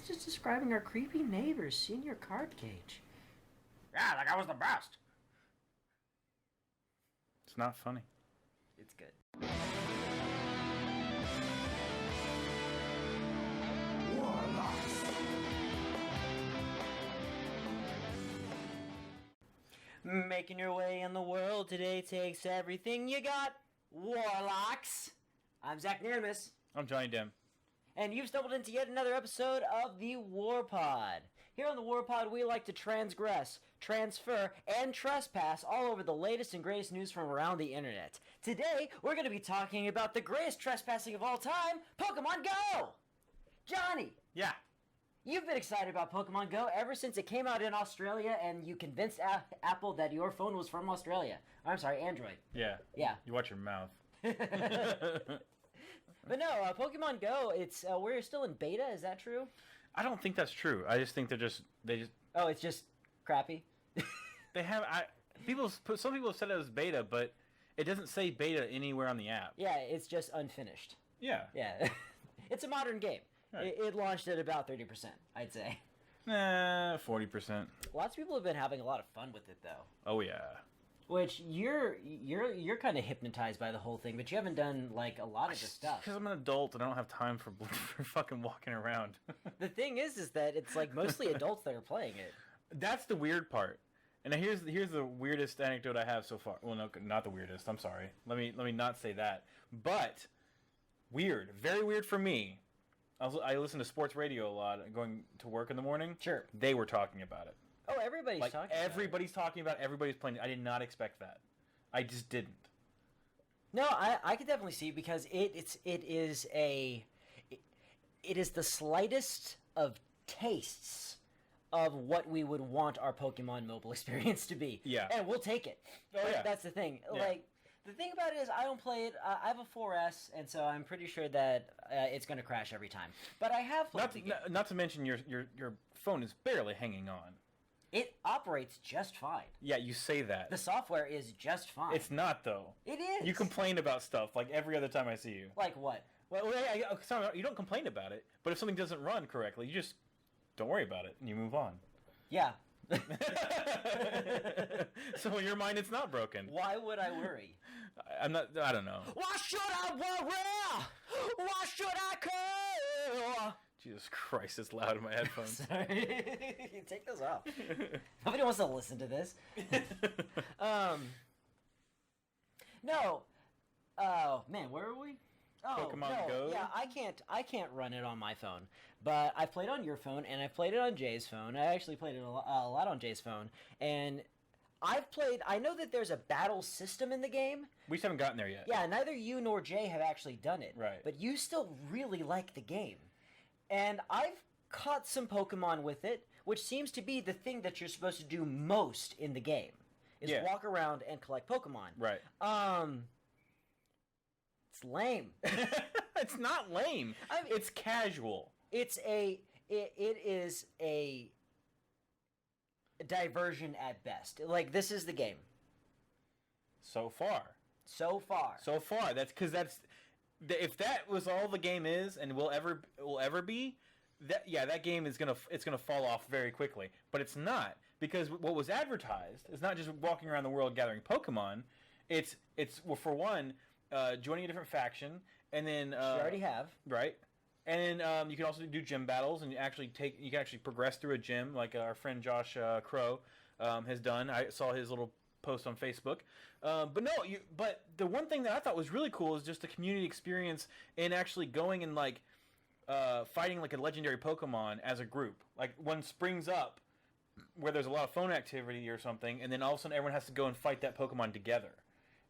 He's just describing our creepy neighbor's senior card cage. Yeah, that guy was the best. It's not funny. It's good. Making your way in the world today takes everything you got. Warlocks. I'm Zach Nermus. I'm Johnny Dim. And you've stumbled into yet another episode of the WarPod. Here on the WarPod, we like to transgress, transfer, and trespass all over the latest and greatest news from around the internet. Today, we're going to be talking about the greatest trespassing of all time, Pokemon Go! Johnny! Yeah. You've been excited about Pokemon Go ever since it came out in Australia and you convinced Apple that your phone was from Australia. I'm sorry, Android. Yeah. Yeah. You watch your mouth. But no, Pokemon Go, we're still in beta, is that true? I don't think that's true. I just think they just. Oh, it's just crappy? They have. Some people have said it was beta, but it doesn't say beta anywhere on the app. Yeah, it's just unfinished. Yeah. Yeah. It's a modern game. Right. It launched at about 30%, I'd say. 40%. Lots of people have been having a lot of fun with it, though. Oh yeah. Which you're kind of hypnotized by the whole thing, but you haven't done like a lot of the stuff. Because I'm an adult and I don't have time for fucking walking around. The thing is that it's like mostly adults that are playing it. That's the weird part. And here's the weirdest anecdote I have so far. Well, no, not the weirdest. I'm sorry. Let me not say that. But weird, very weird for me. I listen to sports radio a lot going to work in the morning. Sure. They were talking about it. Oh, everybody's talking about it. Everybody's talking about it. Everybody's playing it. I did not expect that. I just didn't. No, I could definitely see because it is the slightest of tastes of what we would want our Pokemon mobile experience to be. Yeah. And we'll take it. Oh, yeah. That's the thing. Yeah. Like, the thing about it is I don't play it. I have a 4S, and so I'm pretty sure that it's going to crash every time. But I have played the game. Not to mention your phone is barely hanging on. It operates just fine. Yeah, you say that. The software is just fine. It's not, though. It is. You complain about stuff like every other time I see you. Like what? Well, sorry, you don't complain about it, but if something doesn't run correctly, you just don't worry about it and you move on. Yeah. So in your mind, it's not broken. Why would I worry? I don't know. Why should I worry? Why should I care? Jesus Christ, it's loud in my headphones. Sorry. Take those off. Nobody wants to listen to this. No. Oh, man, where are we? Oh, Pokemon Go? Yeah, I can't run it on my phone. But I've played on your phone, and I've played it on Jay's phone. I actually played it a lot on Jay's phone. And I know that there's a battle system in the game. We just haven't gotten there yet. Yeah, neither you nor Jay have actually done it. Right. But you still really like the game. And I've caught some Pokemon with it, which seems to be the thing that you're supposed to do most in the game. Is walk around and collect Pokemon. Right. It's lame. It's not lame. It's casual. It is a diversion at best. Like, this is the game. So far. That's because if that was all the game is and will ever be, that game is gonna fall off very quickly. But it's not, because what was advertised is not just walking around the world gathering Pokemon. It's well, for one, joining a different faction, and then you already have, right. And then you can also do gym battles, and you can actually progress through a gym, like our friend Josh Crow has done. I saw his little post on Facebook. But the one thing that I thought was really cool is just the community experience in actually going and like fighting like a legendary Pokemon as a group. Like one springs up where there's a lot of phone activity or something, and then all of a sudden everyone has to go and fight that Pokemon together.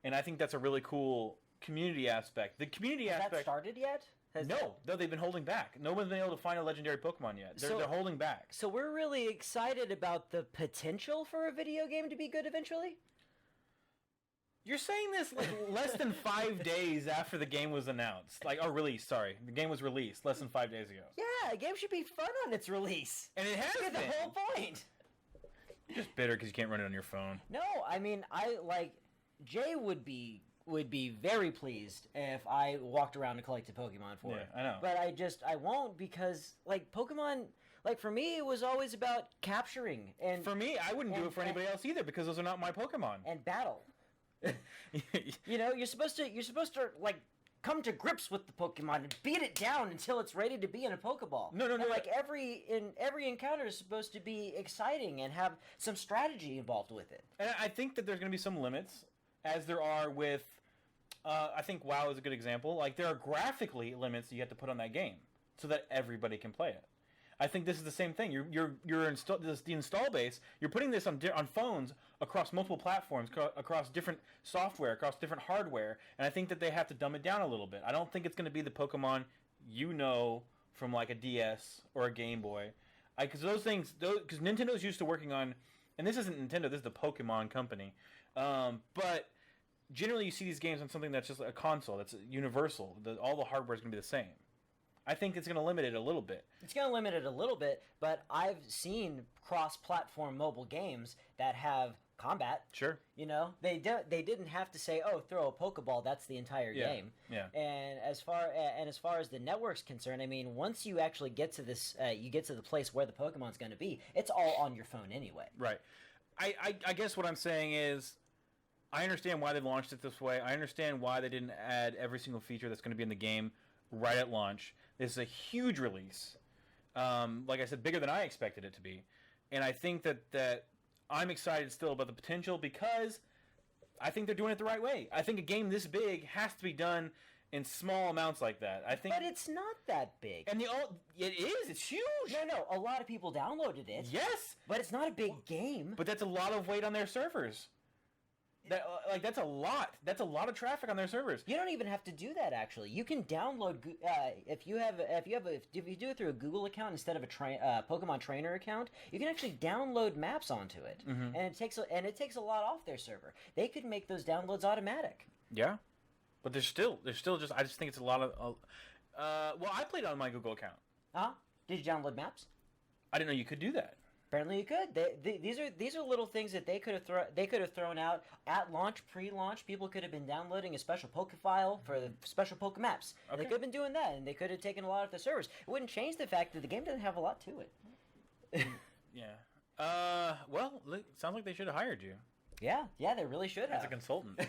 And I think that's a really cool community aspect. The community aspect... Has that started yet? No, they've been holding back. No one's been able to find a legendary Pokemon yet. They're holding back. So we're really excited about the potential for a video game to be good eventually? You're saying this like less than 5 days after the game was announced. Released, sorry. The game was released less than 5 days ago. Yeah, a game should be fun on its release. And it has been. That's the whole point. You're just bitter because you can't run it on your phone. No, I mean, Jay would be would be very pleased if I walked around and collected Pokemon for it. I know. But I won't because, like, Pokemon, like, for me, it was always about capturing and... For me, I wouldn't do it for anybody else either because those are not my Pokemon. And battle. You know, you're supposed to, like, come to grips with the Pokemon and beat it down until it's ready to be in a Pokeball. No. Like, every encounter is supposed to be exciting and have some strategy involved with it. And I think that there's going to be some limits, as there are with, I think WoW is a good example. Like, there are graphically limits you have to put on that game so that everybody can play it. I think this is the same thing. The install base. You're putting this on phones across multiple platforms, across different software, across different hardware, and I think that they have to dumb it down a little bit. I don't think it's going to be the Pokemon you know from like a DS or a Game Boy, because because Nintendo's used to working on, and this isn't Nintendo. This is the Pokemon company, but generally you see these games on something that's just a console that's universal. All the hardware is going to be the same. I think it's going to limit it a little bit. It's going to limit it a little bit, but I've seen cross-platform mobile games that have combat. Sure. You know, they didn't have to say, "Oh, throw a Pokeball." That's the entire game. Yeah. And as far as the network's concerned, I mean, once you actually get to this, you get to the place where the Pokemon's going to be. It's all on your phone anyway. Right. I guess what I'm saying is, I understand why they launched it this way. I understand why they didn't add every single feature that's going to be in the game right at launch. This is a huge release. Like I said, bigger than I expected it to be. And I think that I'm excited still about the potential because I think they're doing it the right way. I think a game this big has to be done in small amounts like that. But it's not that big. And it is. It's huge. No. A lot of people downloaded it. Yes. But it's not a big game. But that's a lot of weight on their servers. That's a lot. That's a lot of traffic on their servers. You don't even have to do that. Actually, you can download if you do it through a Google account instead of a Pokemon Trainer account. You can actually download maps onto it, and it takes a lot off their server. They could make those downloads automatic. Yeah, but there's still just. I just think it's a lot of. Well, I played on my Google account. Did you download maps? I didn't know you could do that. Apparently you could. These are little things that they could have thrown out at launch, pre-launch. People could have been downloading a special Poke file for the special Poke maps. Okay. They could have been doing that, and they could have taken a lot off the servers. It wouldn't change the fact that the game doesn't have a lot to it. Yeah. Well, it sounds like they should have hired you. Yeah, they really should have. As a consultant.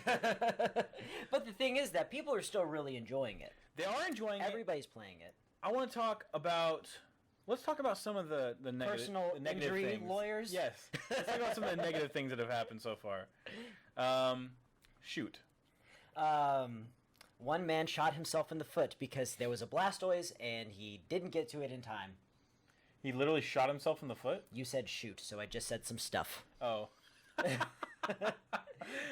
But the thing is that people are still really enjoying it. They are enjoying it. Everybody's playing it. I want to talk about. Let's talk about some of the personal negative injury things. Lawyers. Yes. Let's talk about some of the negative things that have happened so far. Shoot. One man shot himself in the foot because there was a Blastoise and he didn't get to it in time. He literally shot himself in the foot? You said shoot, so I just said some stuff. Oh.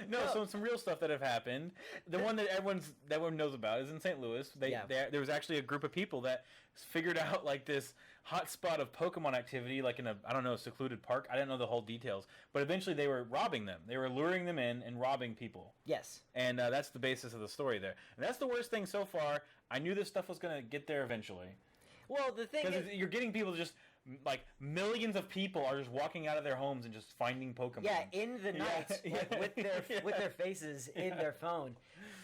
No, so some real stuff that have happened. The one that everyone knows about is in St. Louis. There was actually a group of people that figured out like this hot spot of Pokemon activity, like in a secluded park. I didn't know the whole details, but eventually they were robbing them. They were luring them in and robbing people. Yes. And that's the basis of the story there. And that's the worst thing so far. I knew this stuff was going to get there eventually. Well, the thing is, you're getting people to just. Like millions of people are just walking out of their homes and just finding Pokemon. Yeah, in the night, with their faces in their phone,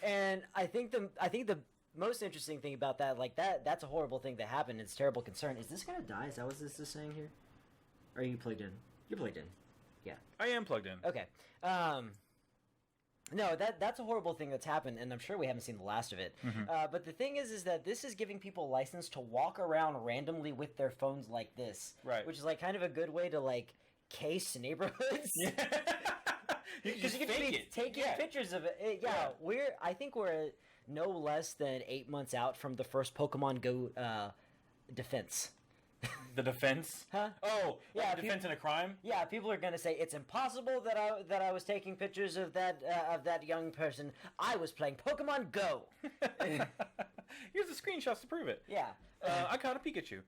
and I think the most interesting thing about that's a horrible thing that happened. It's a terrible concern. Is this gonna die? Is that what this is saying here? Or are you plugged in? You're plugged in. Yeah. I am plugged in. Okay. No, that's a horrible thing that's happened, and I'm sure we haven't seen the last of it. Mm-hmm. But the thing is that this is giving people a license to walk around randomly with their phones like this, right? Which is like kind of a good way to like case neighborhoods. Yeah. Because you can be taking pictures of it. I think we're no less than 8 months out from the first Pokemon Go defense. The defense? Huh? Oh, yeah. Like defense in a crime? Yeah, people are gonna say it's impossible that I was taking pictures of that young person. I was playing Pokemon Go. Here's the screenshots to prove it. Yeah. I caught a Pikachu.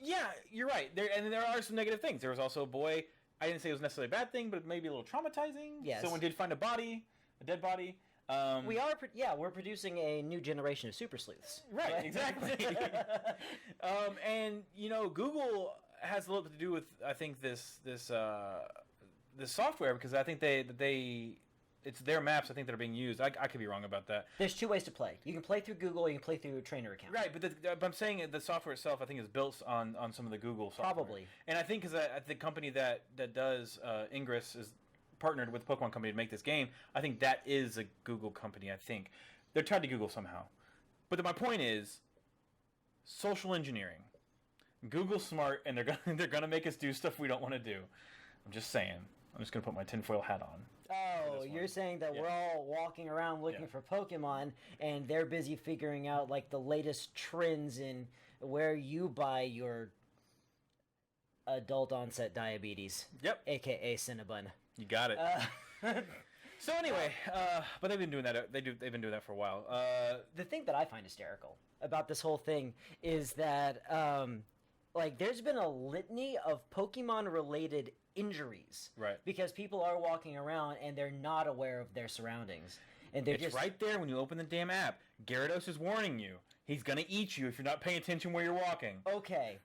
Yeah, you're right. There are some negative things. There was also a boy. I didn't say it was necessarily a bad thing, but maybe a little traumatizing. Yes. Someone did find a dead body. We're producing a new generation of super sleuths. Right, exactly. And Google has a little bit to do with I think this software because I think they it's their maps, I think, that are being used. I could be wrong about that. There's 2 ways to play. You can play through Google, or you can play through a trainer account. Right, but I'm saying the software itself, I think, is built on some of the Google software. Probably. And I think because the company that does Ingress is partnered with Pokemon Company to make this game. I think that is a Google company. I think they're tied to Google somehow. But my point is, social engineering. Google's smart, and they're gonna make us do stuff we don't want to do. I'm just saying. I'm just gonna put my tinfoil hat on. Oh, you're saying that we're all walking around looking for Pokemon, and they're busy figuring out like the latest trends in where you buy your adult onset diabetes. Yep. AKA Cinnabon. You got it. So anyway, but they've been doing that. They've been doing that for a while. The thing that I find hysterical about this whole thing is that like there's been a litany of Pokemon-related injuries, right? Because people are walking around and they're not aware of their surroundings, and they're just right there when you open the damn app. Gyarados is warning you. He's gonna eat you if you're not paying attention where you're walking. Okay.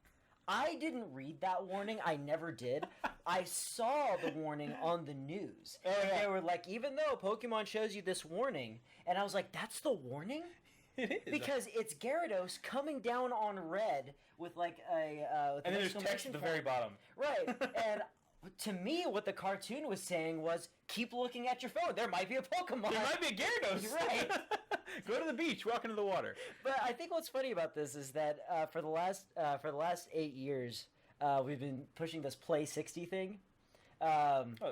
I didn't read that warning. I never did. I saw the warning on the news. And they were like, even though Pokemon shows you this warning, and I was like, that's the warning? It is. Because it's Gyarados coming down on red with like a... and then there's text at the very bottom. Right. And to me, what the cartoon was saying was, keep looking at your phone. There might be a Pokemon. There might be a Gyarados. Right. Go to the beach, walk into the water. But I think what's funny about this is that for the last 8 years, we've been pushing this Play 60 thing.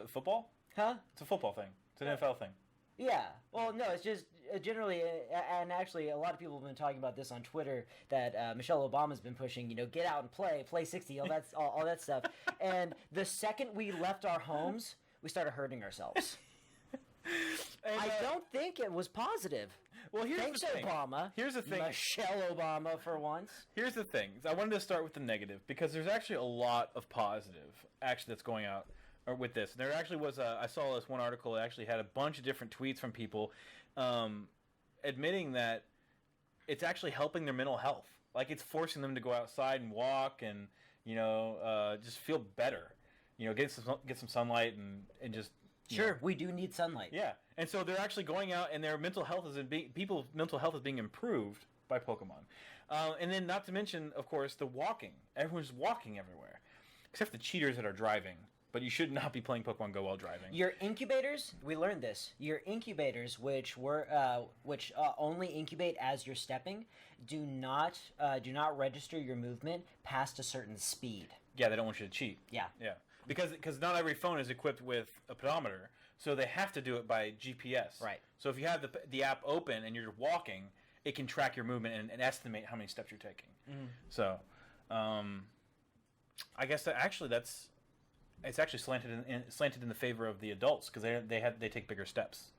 Football? Huh? It's a football thing. It's an NFL thing. Yeah. Well, no, it's just generally, and actually, a lot of people have been talking about this on Twitter that Michelle Obama's been pushing. Get out and play 60, all that stuff. And the second we left our homes, we started hurting ourselves. And, I don't think it was positive. Well, Thanks, the thing. Obama. Here's the thing. Michelle Obama, for once. Here's the thing. I wanted to start with the negative because there's actually a lot of positive that's going out with this. There actually was I saw this one article that actually had a bunch of different tweets from people admitting that it's actually helping their mental health. Like it's forcing them to go outside and walk and just feel better. Get some sunlight and just Sure, we do need sunlight. Yeah, and so they're actually going out, and their mental health people's mental health is being improved by Pokemon. And then, not to mention, of course, the walking. Everyone's walking everywhere, except the cheaters that are driving. But you should not be playing Pokemon Go while driving. Your incubators, we learned this. Your incubators, which only incubate as you're stepping, do not register your movement past a certain speed. Yeah, they don't want you to cheat. Yeah. Yeah. Because not every phone is equipped with a pedometer, so they have to do it by GPS. Right. So if you have the app open and you're walking, it can track your movement and estimate how many steps you're taking. Mm-hmm. So, I guess it's actually slanted in the favor of the adults because they take bigger steps.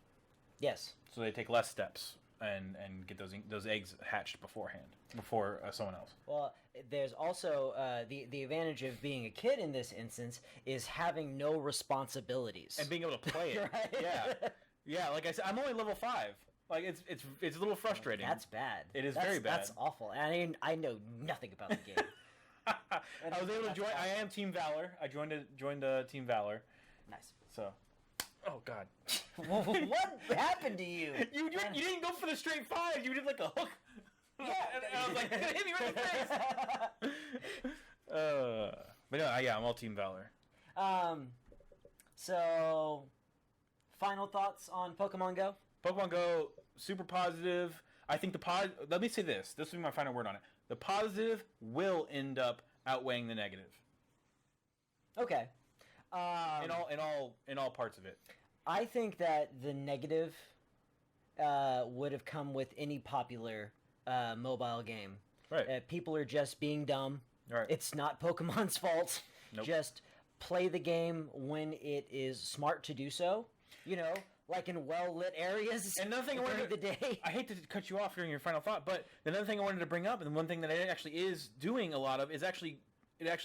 Yes. So they take less steps and get those eggs hatched beforehand before someone else. Well, there's also the advantage of being a kid in this instance is having no responsibilities and being able to play it. Right? Yeah. Like I said, I'm only level 5. Like it's a little frustrating. That's bad. It is very bad. That's awful. And I know nothing about the game. I was able to join. I am Team Valor. I joined Team Valor. Nice. So, oh God, what happened to you? You didn't go for the straight 5. You did like a hook. Yeah, and I was like, it's gonna hit me right in the face. But no, yeah, I'm all Team Valor. So, final thoughts on Pokemon Go? Pokemon Go, super positive. I think let me say this. This will be my final word on it. The positive will end up outweighing the negative. Okay. In all parts of it. I think that the negative would have come with any popular mobile game. Right. People are just being dumb. Right. It's not Pokemon's fault. Nope. Just play the game when it is smart to do so. Like in well-lit areas and another thing during the day. I hate to cut you off during your final thought, but another thing I wanted to bring up, and one thing that it actually is doing a lot of, is it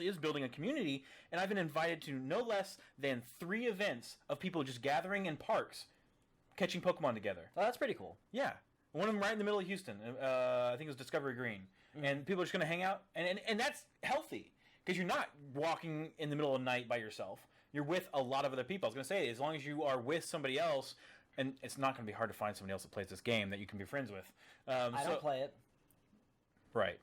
is building a community, and I've been invited to no less than 3 events of people just gathering in parks, catching Pokemon together. Oh, that's pretty cool. Yeah. One of them right in the middle of Houston. I think it was Discovery Green. Mm-hmm. And people are just going to hang out, and that's healthy, because you're not walking in the middle of the night by yourself. You're with a lot of other people. I was going to say, as long as you are with somebody else, And it's not going to be hard to find somebody else that plays this game that you can be friends with. I don't play it. Right.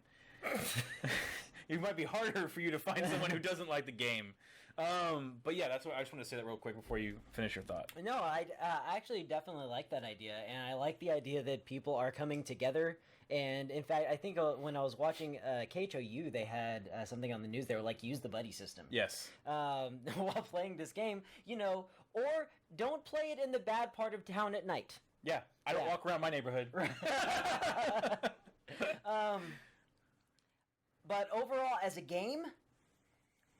It might be harder for you to find someone who doesn't like the game. But yeah, that's what I just want to say that real quick before you finish your thought. No, I actually definitely like that idea, and I like the idea that people are coming together. And in fact, I think when I was watching KHOU, they had something on the news. They were like, use the buddy system. Yes. While playing this game, or don't play it in the bad part of town at night. Yeah, I don't walk around my neighborhood. But overall, as a game,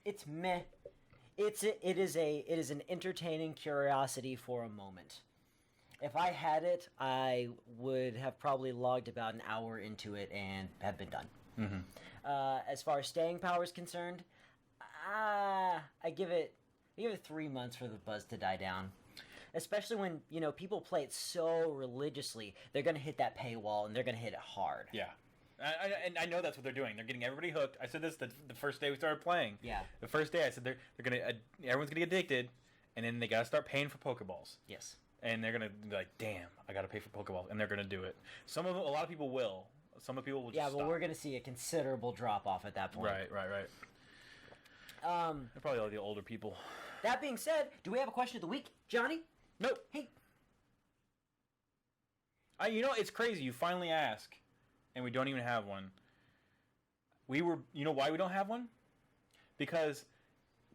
it's meh. It is an entertaining curiosity for a moment. If I had it, I would have probably logged about an hour into it and have been done. Mm-hmm. As far as staying power is concerned, I give it 3 months for the buzz to die down. Especially when people play it so religiously, they're gonna hit that paywall and they're gonna hit it hard. Yeah. And I know that's what they're doing. They're getting everybody hooked. I said this the first day we started playing. Yeah. The first day I said everyone's gonna get addicted, and then they gotta start paying for Pokeballs. Yes. And they're gonna be like, damn, I gotta pay for Pokeballs, and they're gonna do it. A lot of people will. Some of people will. Just but stop. we're gonna see a considerable drop off at that point. Right. They're probably all the older people. That being said, do we have a question of the week, Johnny? Nope. Hey. It's crazy. You finally ask, and we don't even have one. You know why we don't have one? Because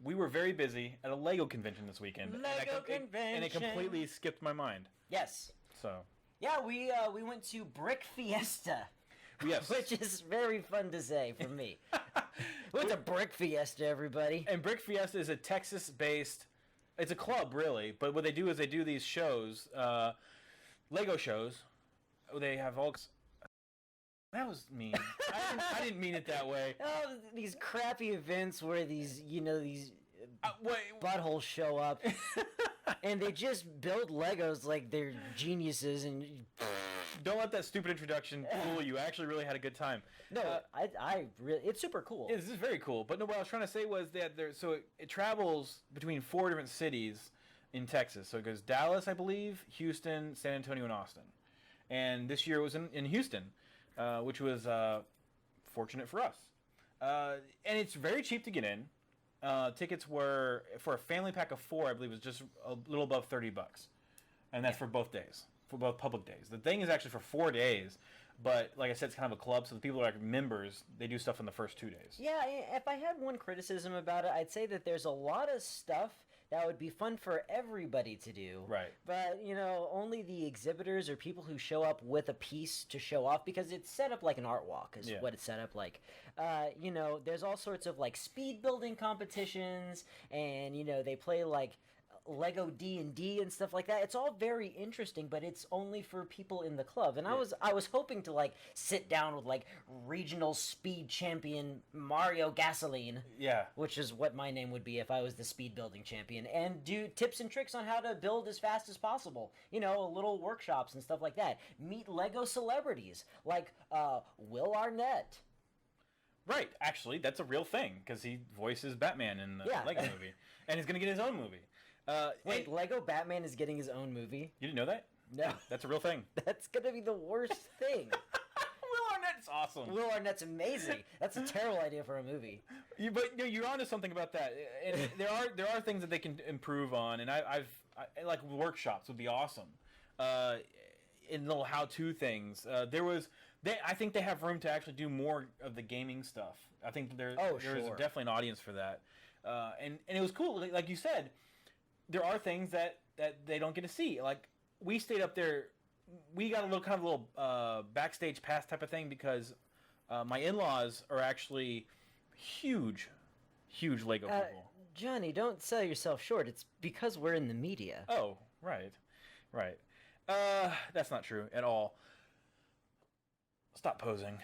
we were very busy at a Lego convention this weekend. Convention. And it completely skipped my mind. Yes. So. Yeah, we went to Brick Fiesta. Yes. Which is very fun to say for me. What's a Brick Fiesta, everybody? And Brick Fiesta is a Texas-based... It's a club, really. But what they do is they do these shows, Lego shows. They have all... That was mean. I didn't mean it that way. Oh, these crappy events where these buttholes show up. And they just build Legos like they're geniuses and... Don't let that stupid introduction fool you. I actually really had a good time. No, I really... It's super cool. This is very cool. But no, what I was trying to say was that it travels between 4 different cities in Texas. So it goes Dallas, I believe, Houston, San Antonio, and Austin. And this year it was in Houston, which was fortunate for us. And it's very cheap to get in. Tickets were, for a family pack of 4, I believe, was just a little above $30. And that's for both days. For both public days. The thing is actually for 4 days, but like I said, it's kind of a club, so the people who are like members, they do stuff in the first 2 days. Yeah, if I had one criticism about it, I'd say that there's a lot of stuff that would be fun for everybody to do. Right. But, only the exhibitors or people who show up with a piece to show off, because it's set up like an art walk is what it's set up like. There's all sorts of like speed building competitions, and, they play like Lego D&D and stuff like that. It's all very interesting, but it's only for people in the club. And I was hoping to like sit down with like regional speed champion Mario Gasoline. Yeah. Which is what my name would be if I was the speed building champion, and do tips and tricks on how to build as fast as possible. Little workshops and stuff like that. Meet Lego celebrities like Will Arnett. Right. Actually, that's a real thing because he voices Batman in the Lego movie, and he's gonna get his own movie. Wait, Lego Batman is getting his own movie? You didn't know that? No. That's a real thing. That's gonna be the worst thing. Will Arnett's awesome. Will Arnett's amazing. That's a terrible idea for a movie. But you're onto something about that. And there are things that they can improve on, and I like workshops would be awesome. In little how-to things. I think they have room to actually do more of the gaming stuff. I think there's definitely an audience for that. And it was cool, like you said. There are things that they don't get to see. Like, we stayed up there. We got a little backstage pass type of thing because my in-laws are actually huge Lego people. Johnny, don't sell yourself short. It's because we're in the media. Oh, right. That's not true at all. Stop posing.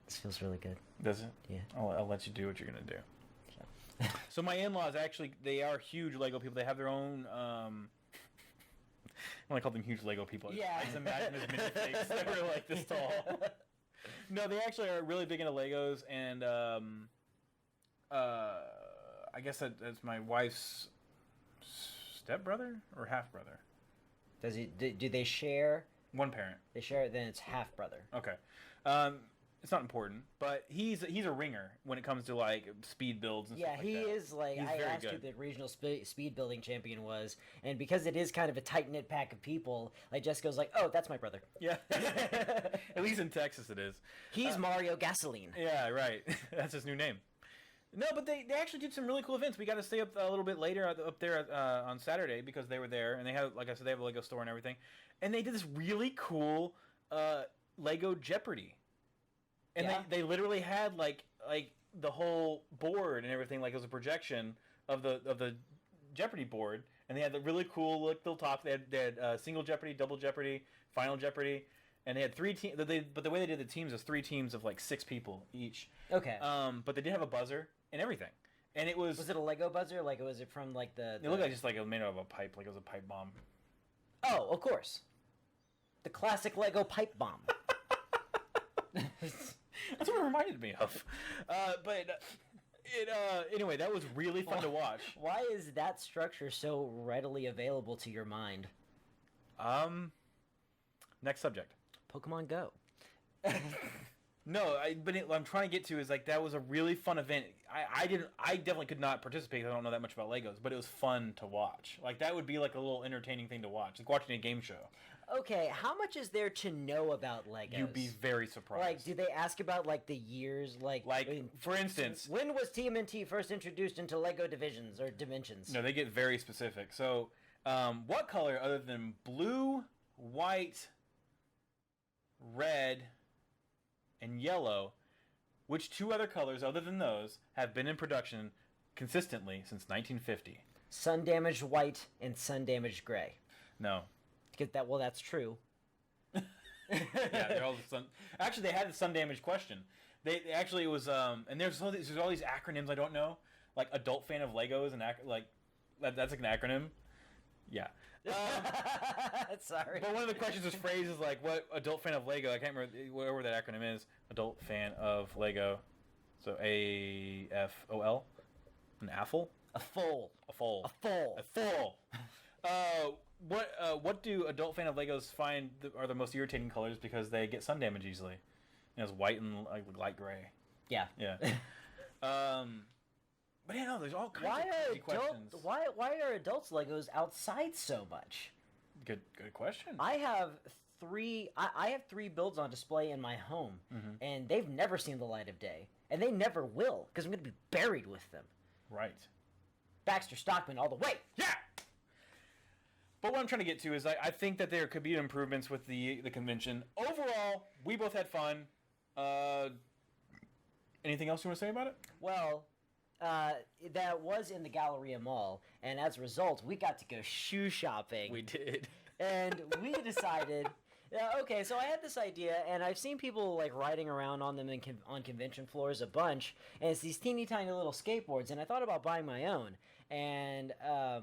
This feels really good. Does it? Yeah. I'll let you do what you're going to do. So my in-laws actually, they are huge Lego people. They have their own, I want to call them huge Lego people. Yeah. I just imagine there's minifigs that were like this tall. No, they actually are really big into Legos, and I guess that's my wife's stepbrother or half-brother. Does he? Do they share? One parent. They share it. Then it's half brother. Okay. It's not important, but he's a ringer when it comes to like speed builds and Yeah, stuff like he that. is like He's I very asked who good. the regional speed building champion was, and because it is kind of a tight knit pack of people, like Jessica's like, oh, that's my brother. Yeah. At least in Texas it is. He's Mario Gasoline. Yeah, right. That's his new name. No, but they actually did some really cool events. We got to stay up a little bit later up there on Saturday because they were there, and they had, like I said, they have a Lego store and everything, and they did this really cool Lego Jeopardy, and Yeah? they literally had like the whole board and everything, like it was a projection of the Jeopardy board, and they had the really cool little top. They had single Jeopardy, double Jeopardy, final Jeopardy. And they had 3 teams, but the way they did the teams is 3 teams of like 6 people each. Okay. But they did have a buzzer and everything, and it was. Was it a Lego buzzer? Like, was it from like the? It looked like just like it was made out of a pipe, like it was a pipe bomb. Oh, of course. The classic Lego pipe bomb. That's what it reminded me of. Anyway, that was really fun to watch. Why is that structure so readily available to your mind? Next subject. Pokemon Go. No, what I'm trying to get to is like that was a really fun event. I definitely could not participate. I don't know that much about Legos, but it was fun to watch. Like that would be like a little entertaining thing to watch, like watching a game show. Okay, how much is there to know about Legos? You'd be very surprised. Like, do they ask about like the years? Like, for instance, when was TMNT first introduced into Lego divisions or dimensions? No, they get very specific. So, what color other than blue, white, red, and yellow, which 2 other colors other than those have been in production consistently since 1950? Sun damaged white and sun damaged gray. No. Well, that's true. Yeah, they're all the sun. Actually, they had the sun damage question. They actually it was and there's all these acronyms I don't know, like adult fan of Legos and that's like an acronym. Yeah. Sorry. But one of the questions was phrased as like, what adult fan of Lego? I can't remember whatever that acronym is. Adult fan of Lego. So AFOL? An AFL? A foal. A foal. A foal. A foal. What do adult fan of Legos find are the most irritating colors because they get sun damage easily? And it's white and like light gray. Yeah. Yeah. But yeah, no, there's all kinds of crazy questions. Why are adults Legos outside so much? Good question. I have 3 builds on display in my home, and they've never seen the light of day, and they never will because I'm going to be buried with them. Right. Baxter Stockman all the way. Yeah. But what I'm trying to get to is I think that there could be improvements with the convention. Overall, we both had fun. Anything else you want to say about it? Well, that was in the Galleria Mall, and as a result, we got to go shoe shopping. We did. And we decided, okay, so I had this idea, and I've seen people like riding around on them on convention floors a bunch, and it's these teeny tiny little skateboards, and I thought about buying my own. And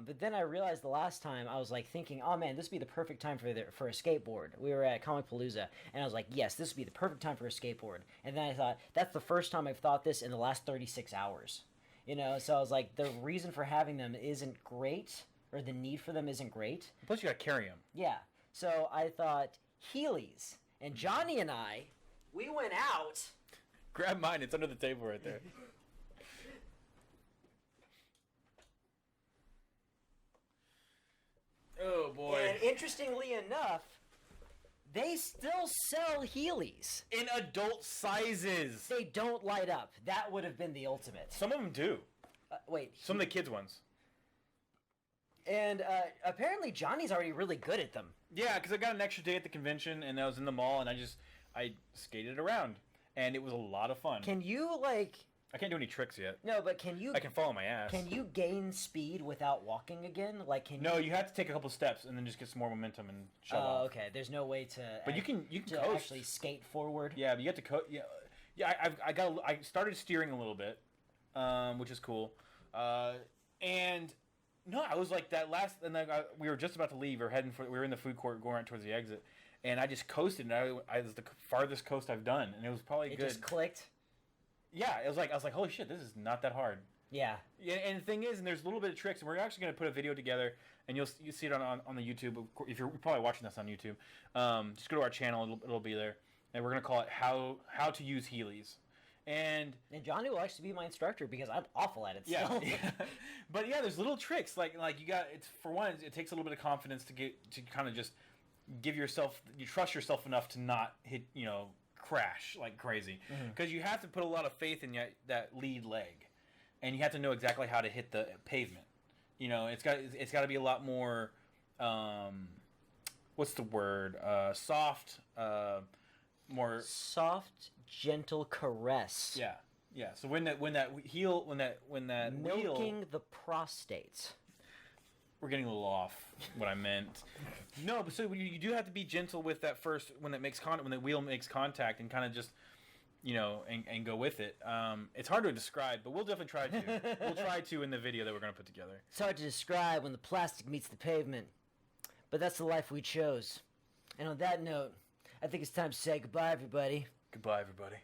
but then I realized the last time I was like thinking, oh man, this would be the perfect time for a skateboard. We were at Comic Palooza, and I was like, yes, this would be the perfect time for a skateboard. And then I thought, that's the first time I've thought this in the last 36 hours. You know, so I was like, the reason for having them isn't great, or the need for them isn't great. Plus, you got to carry them. Yeah. So I thought Heelys, and Johnny and I, we went out. Grab mine. It's under the table right there. Oh boy. And interestingly enough, they still sell Heelys. In adult sizes. They don't light up. That would have been the ultimate. Some of them do. Wait. Some of the kids' ones. And apparently Johnny's already really good at them. Yeah, because I got an extra day at the convention, and I was in the mall, and I skated around, and it was a lot of fun. Can you, like... I can't do any tricks yet. No, but can you... I can follow my ass. Can you gain speed without walking again? Like, can No, you... you have to take a couple steps, and then just get some more momentum and shove off. Oh, okay. There's no way to... But you can coast. Actually skate forward. Yeah, but you have to coast. Yeah. I started steering a little bit, which is cool. And no, I was like that last, and then we were just about to leave. We were in the food court going right towards the exit, and I just coasted. And I was the farthest coast I've done, and it was probably good. It just clicked. Yeah, I was like, holy shit, this is not that hard. Yeah. Yeah, and the thing is, and there's a little bit of tricks, and we're actually going to put a video together, and you see it on the YouTube. If you're probably watching this on YouTube, just go to our channel; it'll be there, and we're going to call it how to use Heelys. And Johnny will actually be my instructor because I'm awful at it. yeah, Still. but yeah, there's little tricks like you got. It's for one, it takes a little bit of confidence to kind of just you trust yourself enough to not hit crash like crazy because you have to put a lot of faith in that lead leg. And you have to know exactly how to hit the pavement. It's got to be a lot more. What's the word? Soft. More soft, gentle caress. Yeah, yeah. So when that milking the prostate. We're getting a little off what I meant. No, but so you do have to be gentle with that first when the wheel makes contact and kind of just. And go with it. It's hard to describe, but we'll definitely try to. We'll try to in the video that we're going to put together. It's hard to describe when the plastic meets the pavement, but that's the life we chose. And on that note, I think it's time to say goodbye, everybody. Goodbye, everybody.